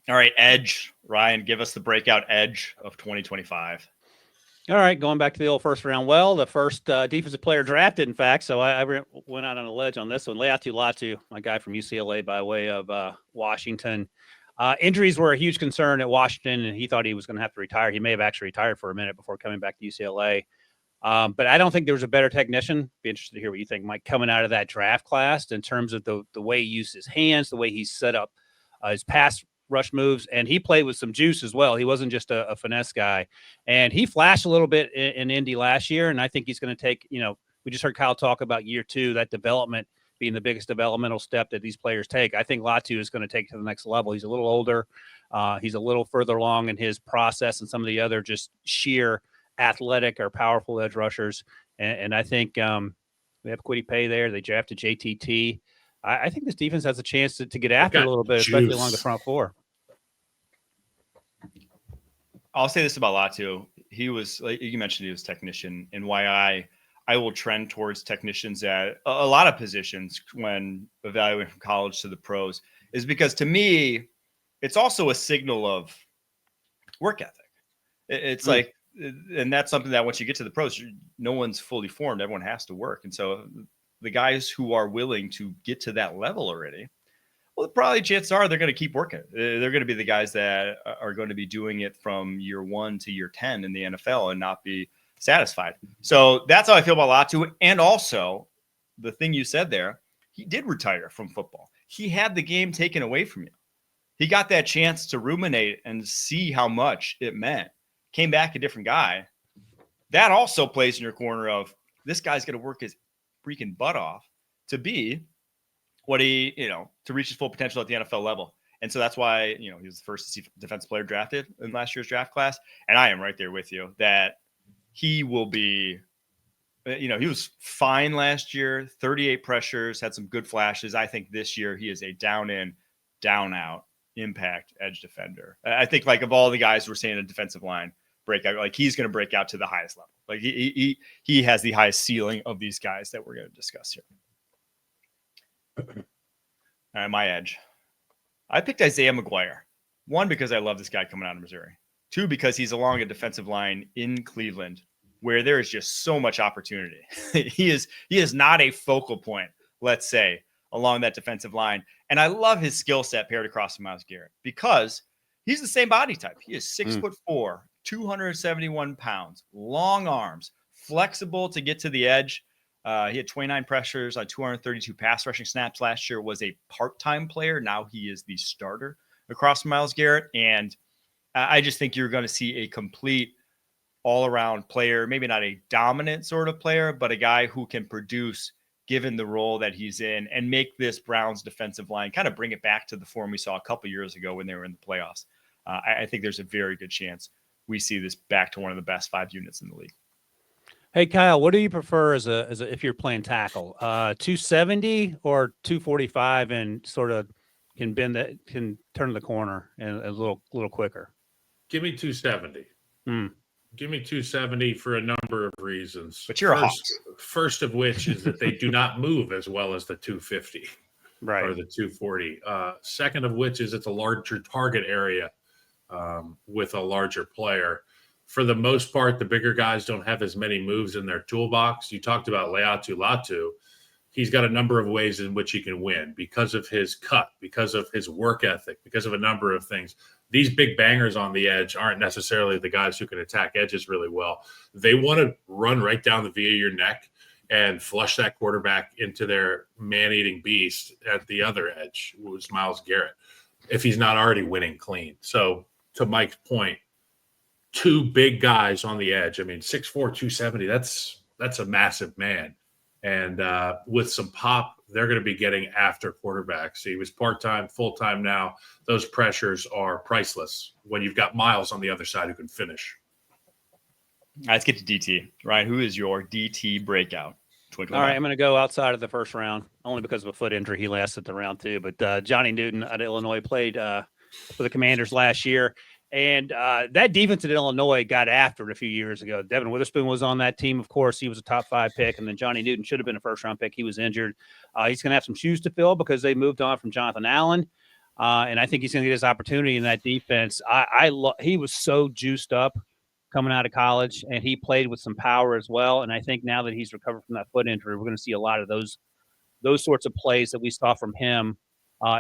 All right, edge. Ryan, give us the breakout edge of 2025. All right, going back to the old first round. Well, the first defensive player drafted, in fact, so I went out on a ledge on this one. Leatu Latu, my guy from UCLA by way of Washington. Injuries were a huge concern at Washington, and he thought he was going to have to retire. He may have actually retired for a minute before coming back to UCLA. But I don't think there was a better technician. Be interested to hear what you think, Mike, coming out of that draft class in terms of the way he used his hands, the way he set up his pass rush moves, and he played with some juice as well. He wasn't just a finesse guy, and he flashed a little bit in Indy last year, and I think he's going to take, we just heard Kyle talk about year 2, that development being the biggest developmental step that these players take. I think Latu is going to take it to the next level. He's a little older. He's a little further along in his process and some of the other just sheer athletic or powerful edge rushers. And I think they have Kwity Paye there. They drafted JTT. I think this defense has a chance to get after it a little bit, especially along the front four. I'll say this about Latu. He was, like you mentioned, he was a technician, and why I will trend towards technicians at a lot of positions when evaluating from college to the pros is because, to me, it's also a signal of work ethic. It's like, and that's something that once you get to the pros, no one's fully formed. Everyone has to work. And so the guys who are willing to get to that level already, well, probably chances are they're going to keep working. They're going to be the guys that are going to be doing it from year 1 to year 10 in the NFL and not be satisfied. So that's how I feel about Latu. And also, the thing you said there, he did retire from football. He had the game taken away from you. He got that chance to ruminate and see how much it meant. Came back a different guy. That also plays in your corner of this guy's going to work his freaking butt off to be what he, to reach his full potential at the NFL level. And so that's why, he was the first defensive player drafted in last year's draft class. And I am right there with you that he will be, he was fine last year, 38 pressures, had some good flashes. I think this year he is a down in, down out impact edge defender. I think, like, of all the guys who are saying a defensive line breakout, like, he's going to break out to the highest level. Like, he has the highest ceiling of these guys that we're going to discuss here. All right, my edge. I picked Isaiah McGuire. 1, because I love this guy coming out of Missouri. 2, because he's along a defensive line in Cleveland where there is just so much opportunity. He is not a focal point, let's say, along that defensive line. And I love his skill set paired across from Myles Garrett because he's the same body type. He is 6'4", 271 pounds, long arms, flexible to get to the edge. He had 29 pressures on 232 pass rushing snaps last year, was a part-time player. Now he is the starter across Myles Garrett. And I just think you're going to see a complete all-around player, maybe not a dominant sort of player, but a guy who can produce given the role that he's in and make this Browns defensive line kind of bring it back to the form we saw a couple years ago when they were in the playoffs. I think there's a very good chance we see this back to one of the best 5 units in the league. Hey, Kyle, what do you prefer as a if you're playing tackle, 270 or 245, and sort of can turn the corner and a little quicker? Give me 270. Give me 270 for a number of reasons. But you're first of which is that they do not move as well as the 250, right, or the 240. Second of which is it's a larger target area with a larger player. For the most part, the bigger guys don't have as many moves in their toolbox. You talked about Latu. He's got a number of ways in which he can win because of his cut, because of his work ethic, because of a number of things. These big bangers on the edge aren't necessarily the guys who can attack edges really well. They want to run right down the V of your neck and flush that quarterback into their man-eating beast at the other edge, was Myles Garrett, if he's not already winning clean. So to Mike's point, 2 big guys on the edge. I mean, 6'4", 270, that's a massive man. And with some pop, they're going to be getting after quarterbacks. He was part-time, full-time now. Those pressures are priceless when you've got Myles on the other side who can finish. Let's get to DT. Ryan, who is your DT breakout? All right, I'm going to go outside of the first round, only because of a foot injury. He lasted the round 2. But Johnny Newton out of Illinois played for the Commanders last year. And that defense at Illinois got after it a few years ago. Devin Witherspoon was on that team, of course. He was a top 5 pick. And then Johnny Newton should have been a first-round pick. He was injured. He's going to have some shoes to fill because they moved on from Jonathan Allen. And I think he's going to get his opportunity in that defense. He was so juiced up coming out of college, and he played with some power as well. And I think now that he's recovered from that foot injury, we're going to see a lot of those sorts of plays that we saw from him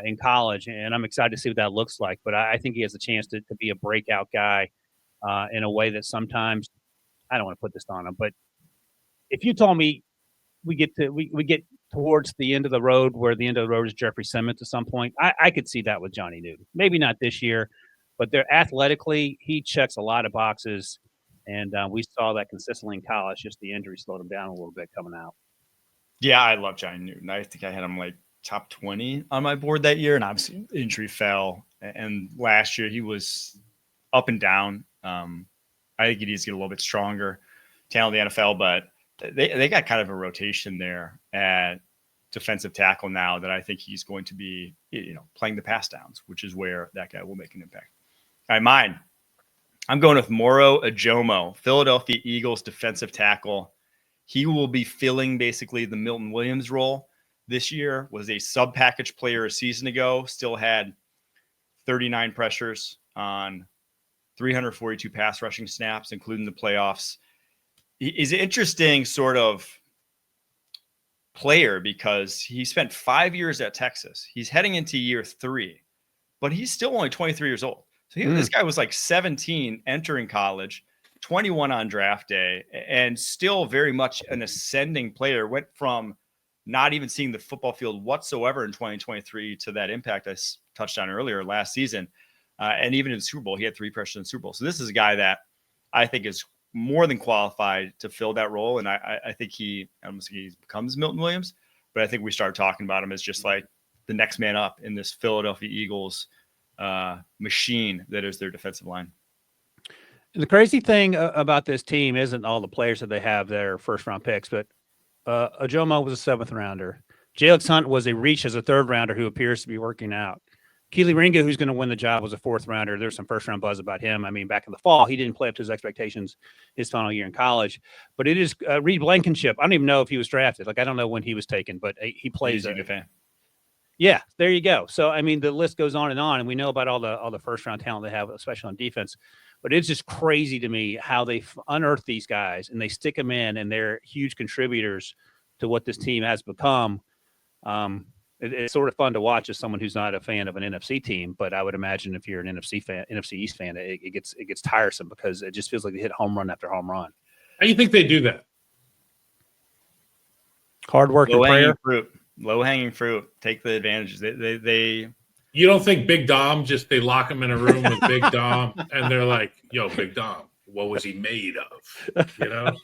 in college. And I'm excited to see what that looks like. But I think he has a chance to be a breakout guy in a way that sometimes I don't want to put this on him. But if you told me we get towards the end of the road, where the end of the road is Jeffrey Simmons at some point, I could see that with Johnny Newton. Maybe not this year, but they're athletically, he checks a lot of boxes, and we saw that consistently in college. Just the injury slowed him down a little bit coming out. Yeah, I love Johnny Newton. I think I had him like top 20 on my board that year, and obviously injury fell. And last year he was up and down. I think he needs to get a little bit stronger, talent in the NFL, but they got kind of a rotation there at defensive tackle now that I think he's going to be, playing the pass downs, which is where that guy will make an impact. All right, mine. I'm going with Moro Ajomo, Philadelphia Eagles defensive tackle. He will be filling basically the Milton Williams role this year. Was a sub-package player a season ago, still had 39 pressures on 342 pass rushing snaps, including the playoffs. He's an interesting sort of player because he spent 5 years at Texas. He's heading into year 3, but he's still only 23 years old. So this guy was like 17 entering college, 21 on draft day, and still very much an ascending player. Went from not even seeing the football field whatsoever in 2023 to that impact I touched on earlier last season. And even in the Super Bowl, he had 3 pressures in the Super Bowl. So this is a guy that I think is more than qualified to fill that role. And I think he becomes Milton Williams, but I think we start talking about him as just like the next man up in this Philadelphia Eagles machine that is their defensive line. The crazy thing about this team isn't all the players that they have their first round picks, but Ajomo was a 7th rounder. Jalen Hunt was a reach as a 3rd rounder who appears to be working out. Keely Ringa, who's going to win the job, was a 4th rounder. There's some first-round buzz about him. I mean, back in the fall, he didn't play up to his expectations his final year in college. But it is Reed Blankenship. I don't even know if he was drafted. Like, I don't know when he was taken, but he plays. Yeah, there you go. So, I mean, the list goes on, and we know about all the first-round talent they have, especially on defense. But it's just crazy to me how they unearth these guys, and they stick them in, and they're huge contributors to what this team has become. It's sort of fun to watch as someone who's not a fan of an NFC team, but I would imagine if you're an NFC East fan, it gets tiresome because it just feels like they hit home run after home run. How do you think they do that? Hard work and prayer. Low hanging fruit. Take the advantages. They. You don't think Big Dom they lock him in a room with Big Dom and they're like, "Yo, Big Dom, what was he made of?" You know,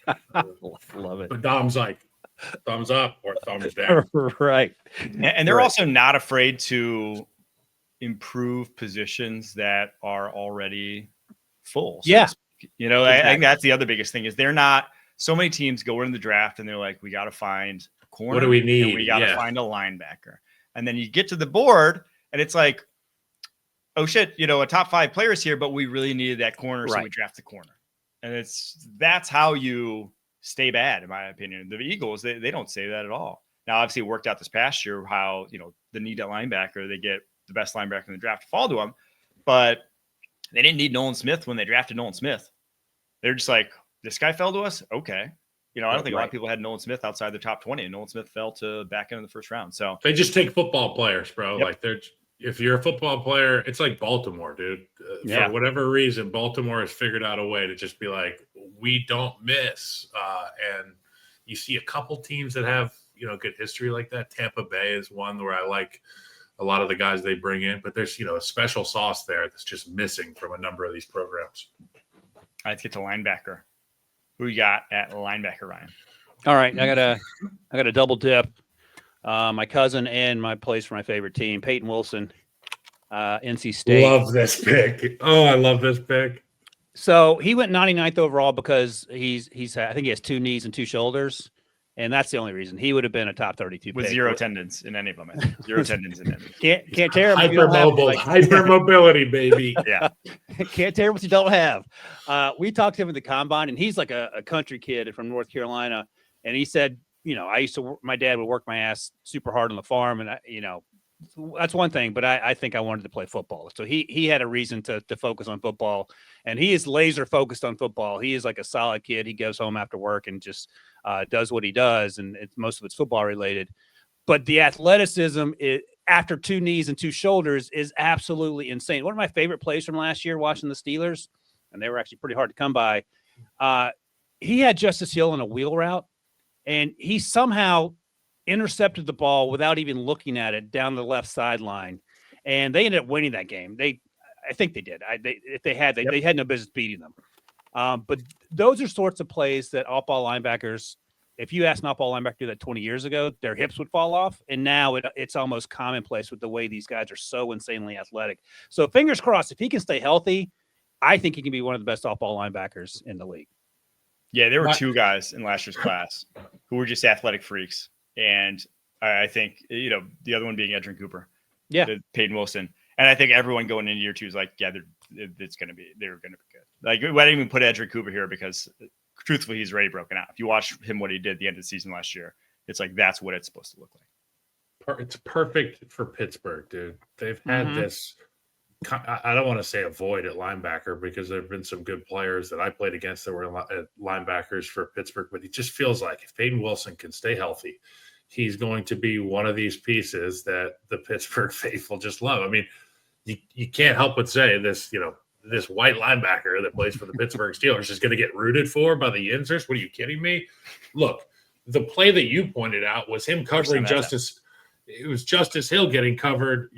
love it. But Dom's like, thumbs up or thumbs down. Right. And they're also not afraid to improve positions that are already full. So yeah. Exactly. I think that's the other biggest thing is they're not – so many teams go in the draft and they're like, we got to find a corner. What do we need? And we got to find a linebacker. And then you get to the board and it's like, oh, shit, a top 5 players here, but we really needed that corner, so we draft the corner. And that's how you – stay bad, in my opinion. The Eagles, they don't say that at all. Now, obviously, it worked out this past year how, the need at linebacker, they get the best linebacker in the draft to fall to them. But they didn't need Nolan Smith when they drafted Nolan Smith. They're just like, this guy fell to us? Okay. I don't think a lot of people had Nolan Smith outside the top 20, and Nolan Smith fell to back end of the first round. So they just take football players, bro. Yep. Like if you're a football player, it's like Baltimore, dude. For whatever reason, Baltimore has figured out a way to just be like, we don't miss. And you see a couple teams that have, good history like that. Tampa Bay is one where I like a lot of the guys they bring in, but there's, a special sauce there that's just missing from a number of these programs. Let's get to linebacker. Who you got at linebacker, Ryan? All right. I got a double dip. My cousin and my place for my favorite team, Peyton Wilson, NC State. Love this pick. Oh, I love this pick. So he went 99th overall because I think he has 2 knees and 2 shoulders, and that's the only reason. He would have been a top 32 with pick. 0 tendons in any of them. 0 tendons in any. Can't tear him. Hypermobility, baby. Yeah. Can't tear what you don't have. We talked to him at the combine, and he's like a country kid from North Carolina, and he said, my dad would work my ass super hard on the farm, and that's one thing, but I think I wanted to play football. So he had a reason to focus on football, and he is laser focused on football. He is like a solid kid. He goes home after work and just does what he does, and most of it's football related. But the athleticism after 2 knees and 2 shoulders is absolutely insane. One of my favorite plays from last year watching the Steelers, and they were actually pretty hard to come by. He had Justice Hill in a wheel route, and he somehow intercepted the ball without even looking at it down the left sideline, and they ended up winning that game. I think they did. If they had, they had no business beating them. But those are sorts of plays that off-ball linebackers, if you asked an off-ball linebacker to do that 20 years ago, their hips would fall off, and now it's almost commonplace with the way these guys are so insanely athletic. So fingers crossed, if he can stay healthy, I think he can be one of the best off-ball linebackers in the league. Yeah, there were 2 guys in last year's class who were just athletic freaks. And I think, the other one being Edrin Cooper. Yeah. Peyton Wilson. And I think everyone going into year 2 is like, yeah, they're going to be good. Like, I didn't even put Edrin Cooper here because truthfully, he's already broken out. If you watch him, what he did at the end of the season last year, it's like, that's what it's supposed to look like. It's perfect for Pittsburgh, dude. They've had this, I don't want to say a void at linebacker because there have been some good players that I played against that were linebackers for Pittsburgh, but it just feels like if Peyton Wilson can stay healthy, he's going to be one of these pieces that the Pittsburgh faithful just love. I mean, you can't help but say this, this white linebacker that plays for the Pittsburgh Steelers is going to get rooted for by the Yinzers. What are you kidding me? Look, the play that you pointed out was him covering Justice. It was Justice Hill getting covered,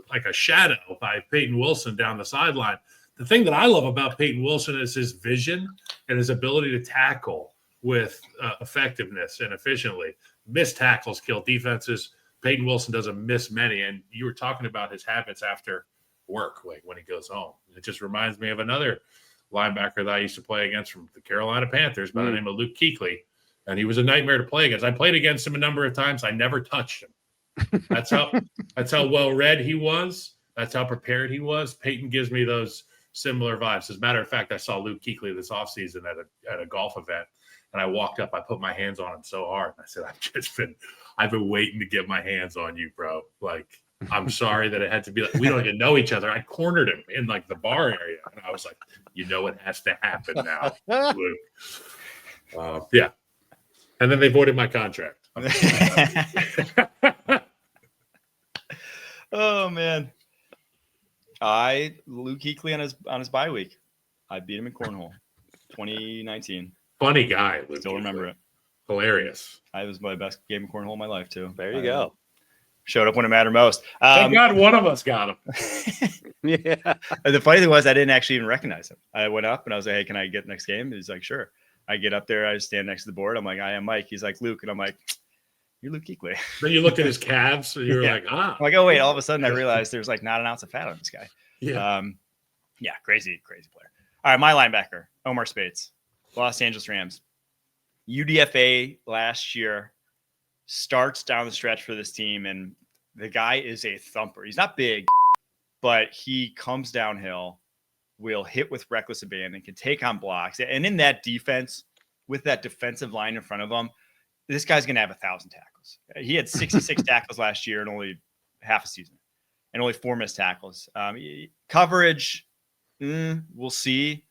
like a shadow by Peyton Wilson down the sideline. The thing that I love about Peyton Wilson is his vision and his ability to tackle with effectiveness and efficiently. Missed tackles kill defenses. Peyton Wilson doesn't miss many. And you were talking about his habits after work, like when he goes home. It just reminds me of another linebacker that I used to play against from the Carolina Panthers by the name of Luke Kuechly. And he was a nightmare to play against. I played against him a number of times. I never touched him. That's how well read he was. That's how prepared he was. Peyton gives me those similar vibes. As a matter of fact, I saw Luke Kuechly this offseason at a golf event, and I walked up. I put my hands on him so hard. And I said, I've been waiting to get my hands on you, bro. Like, I'm sorry that it had to be like we don't even know each other. I cornered him in like the bar area, and I was like, it has to happen now, Luke. Yeah. And then they voided my contract. Oh man, Luke Kuechly on his bye week. I beat him in cornhole, 2019. Funny guy. Luke Still Kuechly. remember it. Hilarious. I was my best game of cornhole in my life too. There you go. Showed up when it mattered most. Thank God one of us got him. Yeah. The funny thing was I didn't actually even recognize him. I went up and I was like, "Hey, can I get next game?" He's like, "Sure." I get up there. I stand next to the board. I'm like, "I am Mike." He's like, "Luke," and I'm like, "You're Luke Kuechly." Then you looked at his calves and you were like, I'm like, "Oh wait!" All of a sudden, I realized there's like not an ounce of fat on this guy. Yeah. Crazy player. All right, my linebacker, Omar Speights, Los Angeles Rams, UDFA last year, starts down the stretch for this team, and the guy is a thumper. He's not big, but he comes downhill, will hit with reckless abandon, can take on blocks. And in that defense, with that defensive line in front of him, this guy's going to have 1,000 tackles. He had 66 tackles last year in only half a season and only 4 missed tackles. Coverage, we'll see.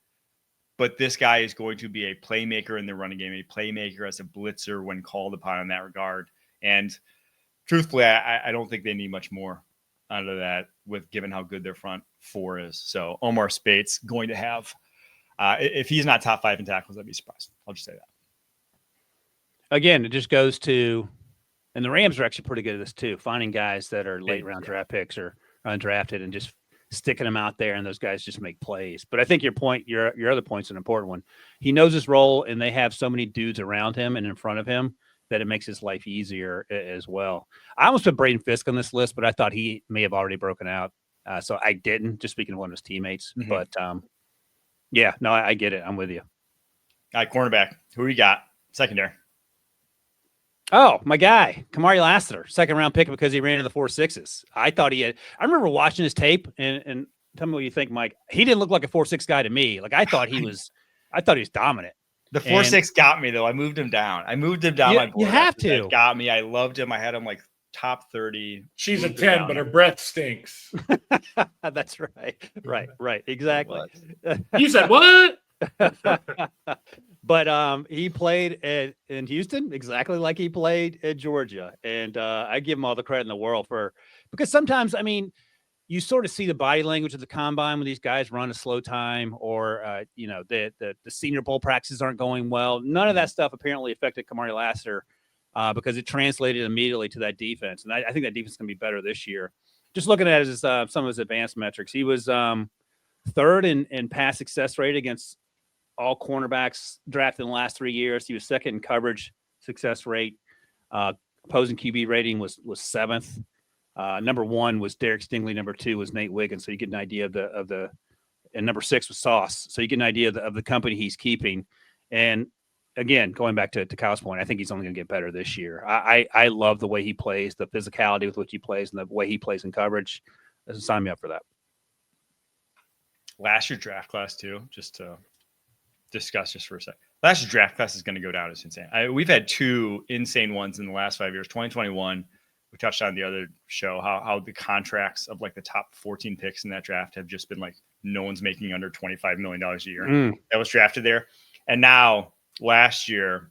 But this guy is going to be a playmaker in the running game, a playmaker as a blitzer when called upon in that regard. And truthfully, I don't think they need much more out of that given how good their front 4 is. So Omar Speights going to have, if he's not top 5 in tackles, I'd be surprised. I'll just say that. Again, it just goes to, and the Rams are actually pretty good at this too, finding guys that are late round draft picks or undrafted and just sticking them out there, and those guys just make plays. But I think your other point's an important one. He knows his role, and they have so many dudes around him and in front of him that it makes his life easier as well. I almost put Braden Fisk on this list, but I thought he may have already broken out. So I didn't, just speaking of one of his teammates. Mm-hmm. But, I get it. I'm with you. All right, cornerback. Who you got? Secondary. Oh, my guy, Kamari Lassiter, 2nd-round pick because he ran into the 4.6s. I thought he had – I remember watching his tape, and tell me what you think, Mike. He didn't look like a 4.6 guy to me. Like, I thought he was dominant. The 4.6 got me, though. I moved him down. My board. You have to. That got me. I loved him. I had him like top 30. She's a 10, but her breath stinks. That's right. Right. Exactly. You said what? But he played in Houston exactly like he played at Georgia. And I give him all the credit in the world because sometimes, I mean, you sort of see the body language of the combine when these guys run a slow time or, the Senior Bowl practices aren't going well. None of that stuff apparently affected Kamari Lassiter because it translated immediately to that defense. And I think that defense is going to be better this year. Just looking at some of his advanced metrics, he was third in pass success rate against all cornerbacks drafted in the last 3 years. He was second in coverage success rate. Opposing QB rating was seventh. Number one was Derek Stingley. Number two was Nate Wiggins. So you get an idea and number six was Sauce. So you get an idea of the company he's keeping. And again, going back to Kyle's point, I think he's only going to get better this year. I love the way he plays, the physicality with which he plays, and the way he plays in coverage. Sign me up for that. Last year's draft class too, just to discuss just for a sec. Last year's draft class is going to go down as insane. We've had two insane ones in the last 5 years. 2021, we touched on the other show how the contracts of like the top 14 picks in that draft have just been like no one's making under $25 million a year that was drafted there. And now last year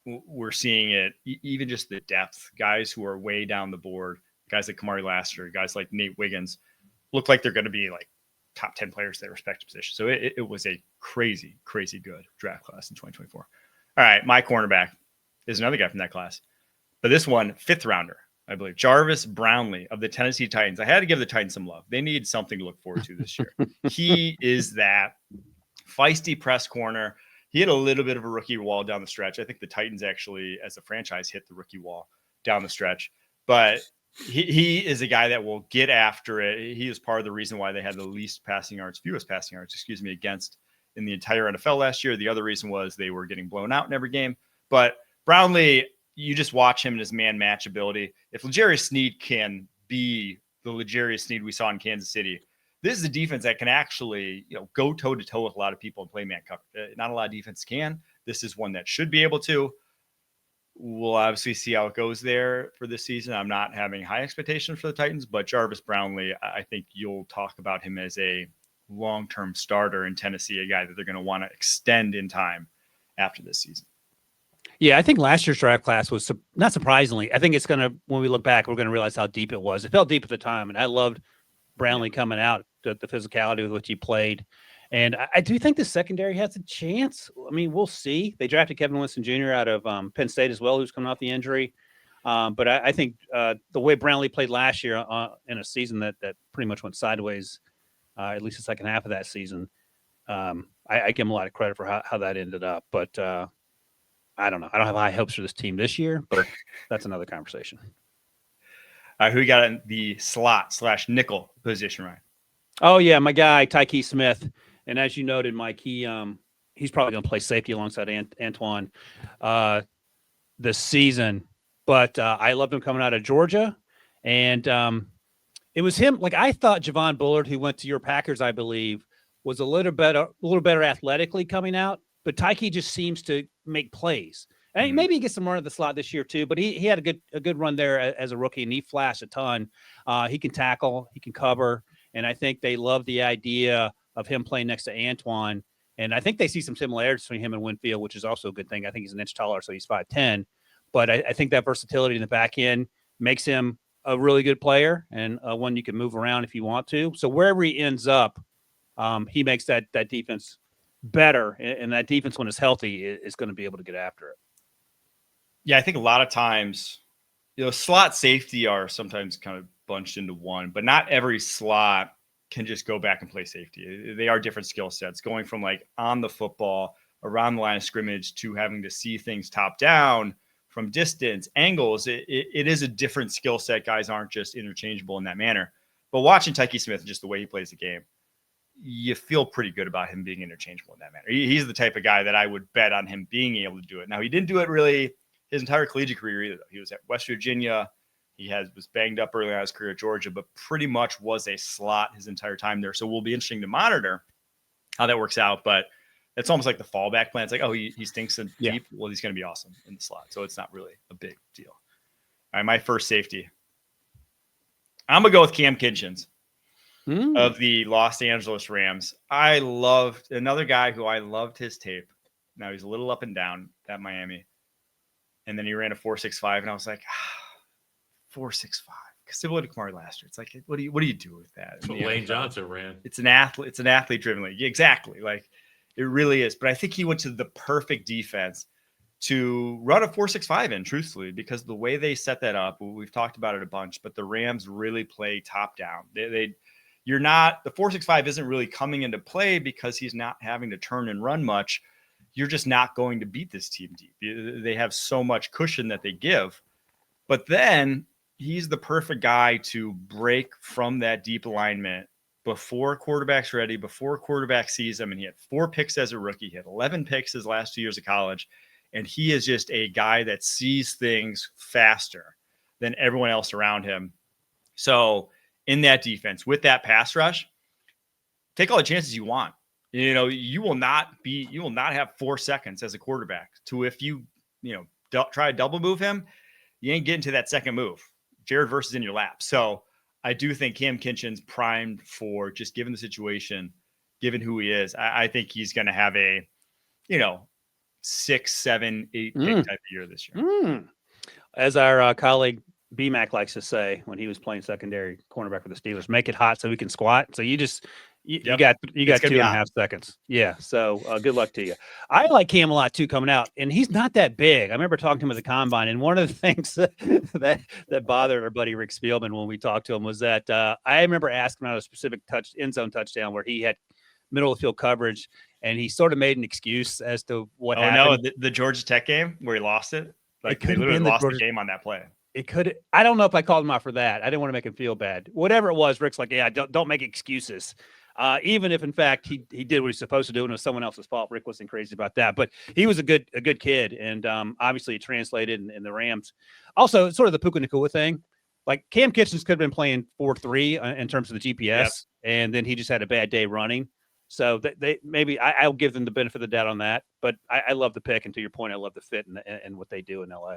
we're seeing it even just the depth, guys who are way down the board, guys like Kamari Lassiter, guys like Nate Wiggins look like they're going to be like top 10 players at their respective position. So it was a crazy good draft class in 2024. All right. My cornerback is another guy from that class, but this one, 5th rounder, I believe, Jarvis Brownlee of the Tennessee Titans. I had to give the Titans some love. They need something to look forward to this year. He is that feisty press corner. He had a little bit of a rookie wall down the stretch. I think the Titans actually, as a franchise, hit the rookie wall down the stretch, but he is a guy that will get after it. He is part of the reason why they had the fewest passing yards, against in the entire NFL last year. The other reason was they were getting blown out in every game. But Brownlee, you just watch him and his man match ability. If L'Jarius Sneed can be the L'Jarius Sneed we saw in Kansas City, this is a defense that can actually, go toe to toe with a lot of people and play man cover. Not a lot of defenses can. This is one that should be able to. We'll obviously see how it goes there for this season. I'm not having high expectations for the Titans, but Jarvis Brownlee, I think you'll talk about him as a long-term starter in Tennessee, a guy that they're going to want to extend in time after this season. Yeah, I think last year's draft class was not surprisingly. I think it's going to, when we look back, we're going to realize how deep it was. It felt deep at the time, and I loved Brownlee coming out, the physicality with which he played. And I do think the secondary has a chance. I mean, we'll see. They drafted Kevin Winston Jr. out of Penn State as well, who's coming off the injury. But I think the way Brownlee played last year in a season that pretty much went sideways, at least the second half of that season, I give him a lot of credit for how that ended up. But I don't know. I don't have high hopes for this team this year, but that's another conversation. All right, who we got in the slot/nickel position, Ryan? Oh, yeah, my guy, Tyke Smith. And as you noted, Mike, he's probably going to play safety alongside Antoine this season. But I loved him coming out of Georgia. And it was him. Like, I thought Javon Bullard, who went to your Packers, I believe, was a little better athletically coming out. But Tyke just seems to make plays. And maybe he gets some run at the slot this year too. But he had a good run there as a rookie, and he flashed a ton. He can tackle, he can cover, and I think they love the idea of him playing next to Antoine. And I think they see some similarities between him and Winfield, which is also a good thing. I think he's an inch taller, so he's 5'10". But I think that versatility in the back end makes him a really good player and one you can move around if you want to. So wherever he ends up, he makes that defense better. And that defense, when it's healthy, is going to be able to get after it. Yeah, I think a lot of times, slot safety are sometimes kind of bunched into one, but not every slot can just go back and play safety. They are different skill sets, going from like on the football, around the line of scrimmage, to having to see things top down from distance, angles. It is a different skill set. Guys aren't just interchangeable in that manner. But watching Tyke Smith, just the way he plays the game, you feel pretty good about him being interchangeable in that manner. He's the type of guy that I would bet on him being able to do it. Now, he didn't do it really his entire collegiate career either. He was at West Virginia. He was banged up early on in his career at Georgia, but pretty much was a slot his entire time there. So it will be interesting to monitor how that works out. But it's almost like the fallback plan. It's like, oh, he stinks in deep. Well, he's going to be awesome in the slot. So it's not really a big deal. All right, my first safety. I'm going to go with Cam Kitchens of the Los Angeles Rams. I loved another guy who I loved his tape. Now he's a little up and down at Miami. And then he ran a 4.65, and I was like, 4.65. Similar to Kamari last year. It's like, what do you do with that? That's what Lane Johnson ran. It's an athlete driven league. Exactly. Like it really is. But I think he went to the perfect defense to run a 4.65 in, truthfully, because the way they set that up, we've talked about it a bunch, but the Rams really play top down. The 4.65 isn't really coming into play because he's not having to turn and run much. You're just not going to beat this team deep. They have so much cushion that they give. But then he's the perfect guy to break from that deep alignment before quarterback's ready, before quarterback sees him. And he had 4 picks as a rookie. He had 11 picks his last 2 years of college. And he is just a guy that sees things faster than everyone else around him. So in that defense, with that pass rush, take all the chances you want. You will not have 4 seconds as a quarterback to, if you try to double move him, you ain't getting to that second move. Jared Verse is in your lap. So I do think Cam Kitchens primed for, just given the situation, given who he is, I think he's going to have a, 6, 7, 8 pick type of year this year. As our colleague BMAC likes to say when he was playing secondary cornerback for the Steelers, make it hot so we can squat. So you got 2.5 seconds. Yeah. So good luck to you. I like Cam a lot too coming out, and he's not that big. I remember talking to him at the combine, and one of the things that bothered our buddy Rick Spielman when we talked to him was that I remember asking about a specific end zone touchdown where he had middle of the field coverage, and he sort of made an excuse as to what happened. No, the Georgia Tech game where he lost it. Like they literally lost the game on that play. It could. I don't know if I called him out for that. I didn't want to make him feel bad. Whatever it was, Rick's like, yeah, don't make excuses. Even if in fact he did what he's supposed to do and it was someone else's fault. Rick wasn't crazy about that, but he was a good kid, and obviously it translated in the Rams. Also, sort of the Puka Nacua thing. Like Cam Kitchens could have been playing 4.3 in terms of the GPS, and then he just had a bad day running. So they maybe I'll give them the benefit of the doubt on that. But I love the pick, and to your point, I love the fit and what they do in LA.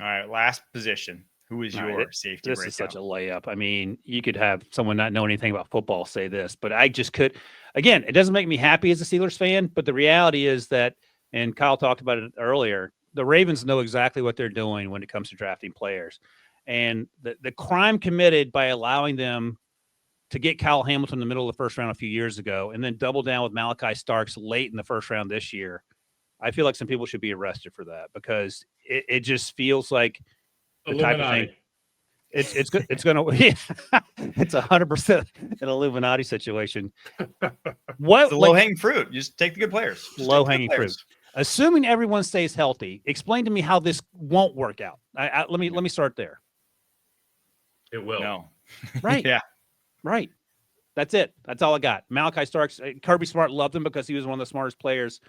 All right, last position. Who is your safety? This is such a layup. I mean, you could have someone not know anything about football say this, but I just could. Again, it doesn't make me happy as a Steelers fan, but the reality is that, and Kyle talked about it earlier, the Ravens know exactly what they're doing when it comes to drafting players. And the crime committed by allowing them to get Kyle Hamilton in the middle of the first round a few years ago and then double down with Malachi Starks late in the first round this year, I feel like some people should be arrested for that, because it just feels like the type of thing. It's going to it's 100% an Illuminati situation. It's the low hanging fruit. You just take the good players. Low hanging fruit. Assuming everyone stays healthy, explain to me how this won't work out. Let me start there. It will. No. Right. Yeah. Right. That's it. That's all I got. Malachi Starks, Kirby Smart loved him because he was one of the smartest players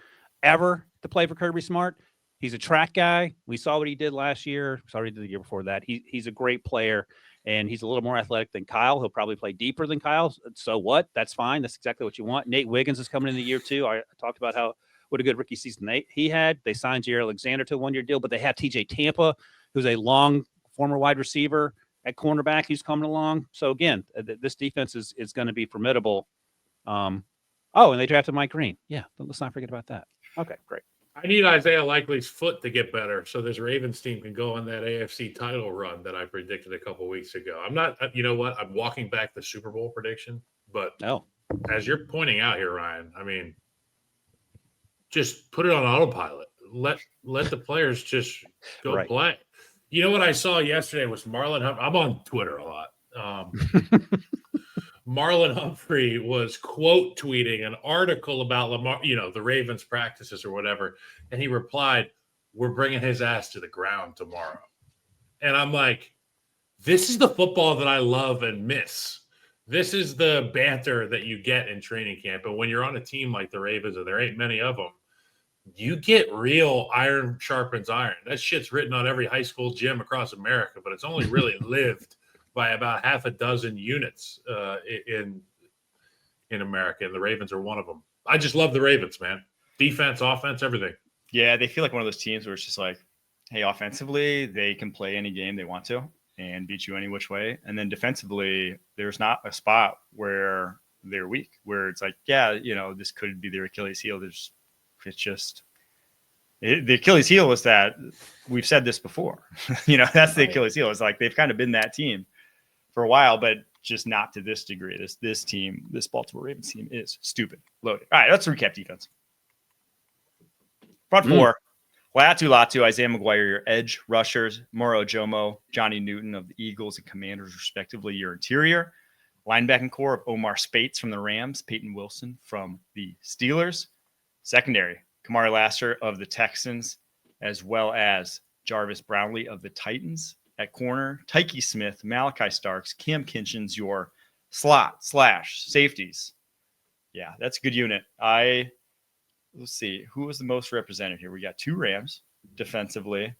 ever to play for Kirby Smart. He's a track guy. We saw what he did last year. Sorry, the year before that. He's a great player, and he's a little more athletic than Kyle. He'll probably play deeper than Kyle. So what? That's fine. That's exactly what you want. Nate Wiggins is coming in the year 2. I talked about what a good rookie season he had. They signed Jair Alexander to a 1-year deal, but they have TJ Tampa, who's a long former wide receiver at cornerback. He's coming along. So again, this defense is going to be formidable. And they drafted Mike Green. Yeah, let's not forget about that. Okay, great. I need Isaiah Likely's foot to get better so this Ravens team can go on that AFC title run that I predicted a couple weeks ago. I'm not, you know what? I'm walking back the Super Bowl prediction, but as you're pointing out here, Ryan, I mean, just put it on autopilot. Let the players just go play. You know what I saw yesterday was Marlon Humphrey. I'm on Twitter a lot. Marlon Humphrey was quote tweeting an article about Lamar, the Ravens practices or whatever. And he replied, "We're bringing his ass to the ground tomorrow." And I'm like, this is the football that I love and miss. This is the banter that you get in training camp. And when you're on a team like the Ravens, and there ain't many of them, you get real iron sharpens iron. That shit's written on every high school gym across America, but it's only really lived by about half a dozen units in America, and the Ravens are one of them. I just love the Ravens, man. Defense, offense, everything. Yeah, they feel like one of those teams where it's just like, hey, offensively, they can play any game they want to and beat you any which way. And then defensively, there's not a spot where they're weak, where it's like, yeah, this could be their Achilles heel. The Achilles heel is that we've said this before. That's the Achilles heel. It's like they've kind of been that team for a while, but just not to this degree. This team, this Baltimore Ravens team, is stupid loaded. All right, let's recap defense. Front four, Latu, Isaiah McGuire, your edge rushers, Moro Jomo, Johnny Newton of the Eagles and Commanders, respectively, your interior. Linebacking core of Omar Spates from the Rams, Peyton Wilson from the Steelers. Secondary, Kamari Lassiter of the Texans, as well as Jarvis Brownlee of the Titans. At corner, Tyke Smith, Malachi Starks, Cam Kinchins, your slot/safeties. Yeah, that's a good unit. Let's see, who was the most represented here? We got 2 Rams defensively.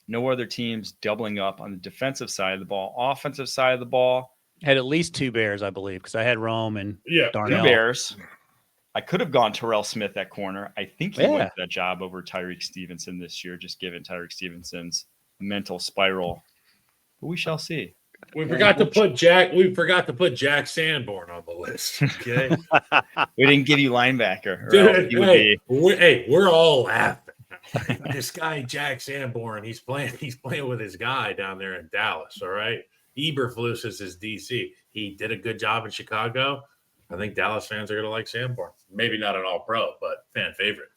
No other teams doubling up on the defensive side of the ball. Offensive side of the ball. Had at least 2 Bears, I believe, because I had Rome and Darnell. 2 Bears. I could have gone Terrell Smith at corner. I think he went that job over Tyreek Stevenson this year, just given Tyreek Stevenson's mental spiral. But we shall see. We forgot to put Jack Sanborn on the list. Okay, we didn't give you linebacker. Dude, we're all laughing. This guy Jack Sanborn, he's playing with his guy down there in Dallas. All right, Eberflus is his DC. He did a good job in Chicago. I think Dallas fans are going to like Sanborn. Maybe not an All-Pro, but fan favorite.